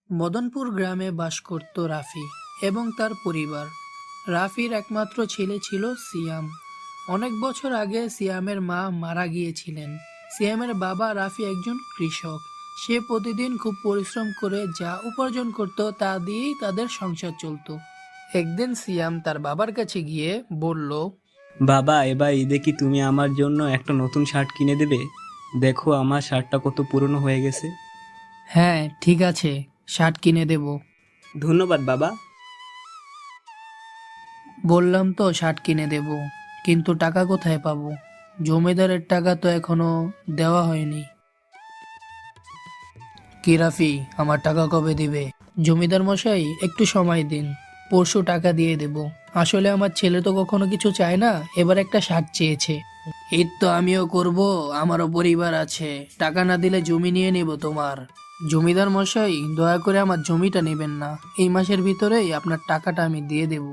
মদনপুর গ্রামে বাস করত রাফি এবং তার পরিবার। রাফির একমাত্র ছেলে ছিল সিয়াম। অনেক বছর আগে সিয়ামের মা মারা গিয়েছিলেন। সিয়ামের বাবা রাফি একজন কৃষক। সে প্রতিদিন খুব পরিশ্রম করে যা উপার্জন করত তা দিয়েই তাদের সংসার চলতো। একদিন সিয়াম তার বাবার কাছে গিয়ে বলল, বাবা, এবার ঈদে কি তুমি আমার জন্য একটা নতুন শার্ট কিনে দেবে? দেখো আমার শার্টটা কত পুরনো হয়ে গেছে। হ্যাঁ ঠিক আছে, শার্ট কিনে দেব। ধন্যবাদ বাবা। বললাম তো শার্ট কিনে দেব, কিন্তু টাকা কোথায় পাবো? জমিদারের টাকা তো এখনো দেওয়া হয়নি। কি রাফি, আমার টাকা কবে দিবে? জমিদার মশাই একটু সময় দিন, পরশু টাকা দিয়ে দেব। আসলে আমার ছেলে তো কখনো কিছু চায় না, এবার একটা শার্ট চেয়েছে। ঈদ তো আমিও করব, আমারও পরিবার আছে। টাকা না দিলে জমি নিয়ে নেব তোমার। জমিদার মশাই দয়া করে আমার জমিটা নেবেন না, এই মাসের ভিতরেই আপনার টাকাটা আমি দিয়ে দেব।